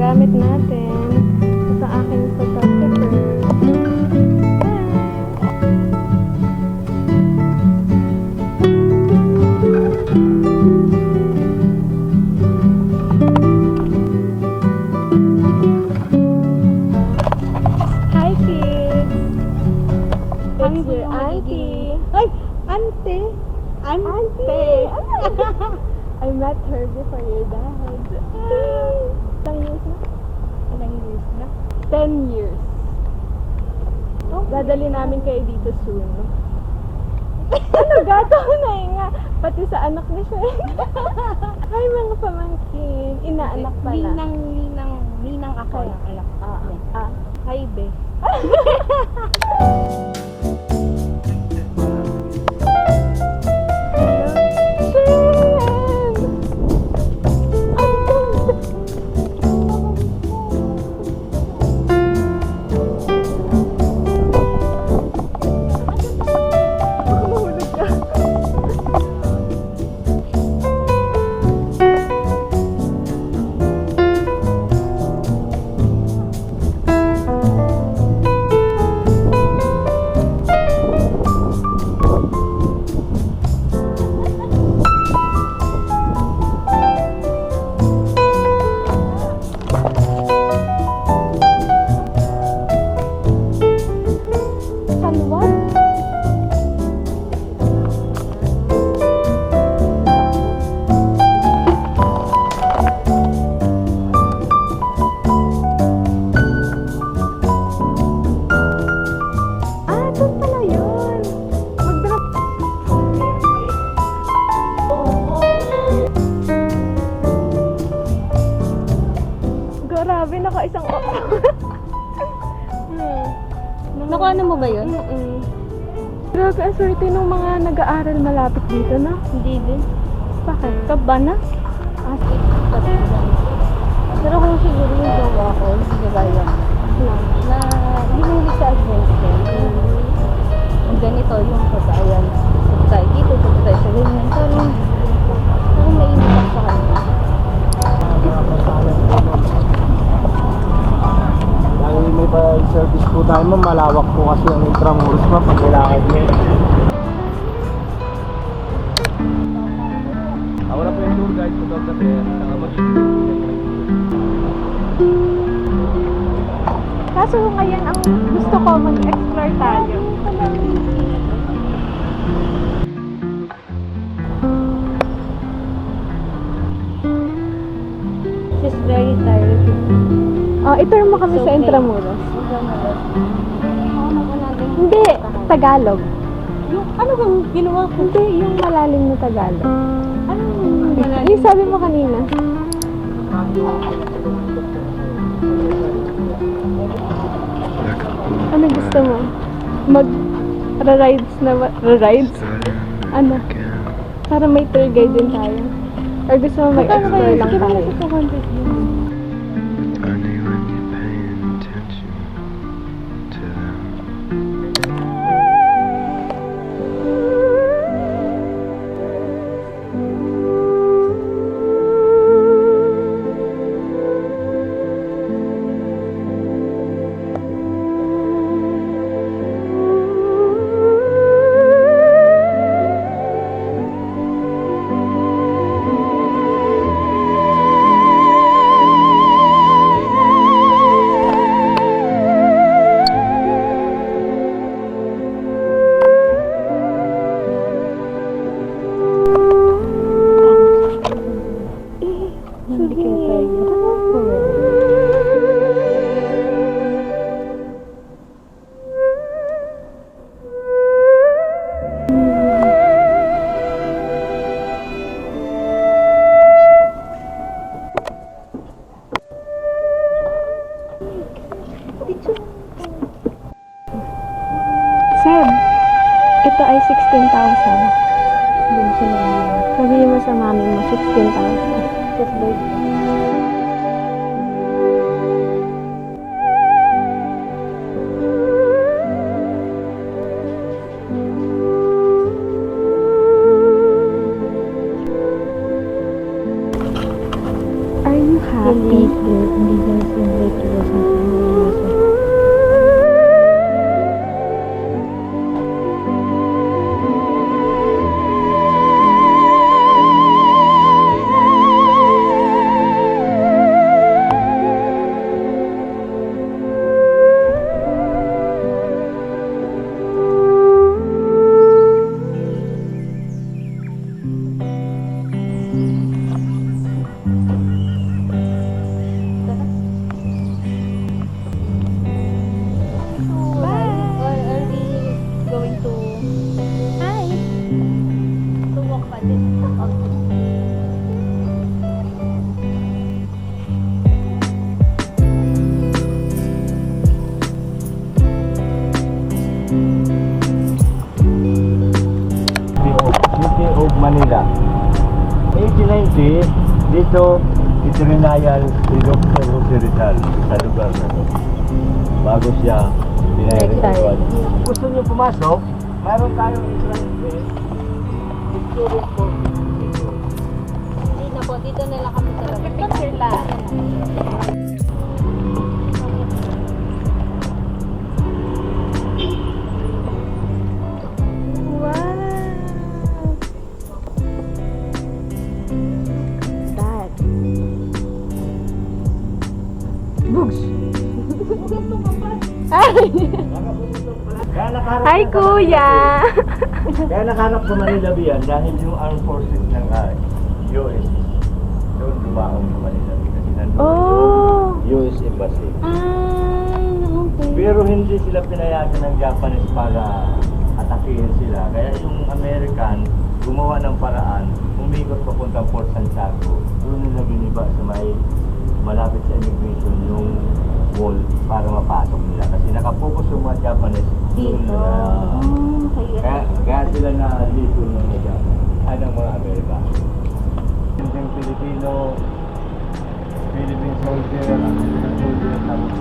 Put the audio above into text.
gamit natin sa aking photographer. Hi kids! It's your auntie. Ay! Auntie! Auntie! I met her before your dad. Ilang years na? Ilang years na? 10 years. Okay. Dadali namin kayo dito soon. Ano gato na nga? Pati sa anak ni siya. Hi mga pamangkin. Inaanak pala. Ninang ako ng anak. Hi be. Grabe, naka isang Nakuha na mo ba yun? Grabe, ang swerte ng mga nag-aaral malapit dito, no? Hindi din. Bakit? Kaba na? Pero kung siguro yung gawa ko, hindi gaya na hinulit sa adventure. Ang ganito yung pagkayan. Punta tayo dito, punta tayo sa ganyan. Parang mainit ako sa kanya. Dahil may pa-service po tayo, ma'am, malawak po kasi ang Intramuros, ma'am, pag kailangan nyo. Wala po yung tour guide, photographer, saka Kaso ngayon, ang gusto ko mag-explore tayo. She's very tired. I-tour mo kami sa Intramuros. Hindi, Tagalog. Yung ano bang ginawa ko? Hindi, yung malalim na Tagalog. Ano yung malalim? Yung sabi mo kanina. Ano gusto mo? Mag-rides na rides? Ano? Para may tour guide din tayo. Or gusto mo mag-explore lang tayo? Only when you're paying attention to them. Seb, ito ay 16,000. Dun sa mga Sabihin mo sa mami mo, 16,000. just like Are you happy? Hindi guys, invite to us. Are we going to... Hi! To walk pa din. City of Manila. 1890, dito itrinayal si Dr. Jose Rizal sa lugar na to. Bago siya pinay-reservan. Gusto niyo pumasok? Mayroon tayong entrance. Picture po. Hindi na po, dito na lang kami talaga. Picture lang. That. Bugs. Kaya nakaharap Hi, sa Kuya! Kaya nakaharap sa Manila Bay dahil yung armed forces ng US doon dumaong sa Manila Bay kasi nandun Oh! yung US Embassy. Okay. Pero hindi sila pinayagan ng Japanese para atakihin sila. Kaya yung American gumawa ng paraan, umikot papuntang Port Santiago. Doon nila giniba sa may malapit sa immigration yung wall para mapasok nila. Kasi nakapokus yung mga Japanese doon Dito. nila. Kaya sila na dito ng mga Japanese. Ay, ng mga Amerika. Yung Filipino, Philippine soldier, American soldier, tapos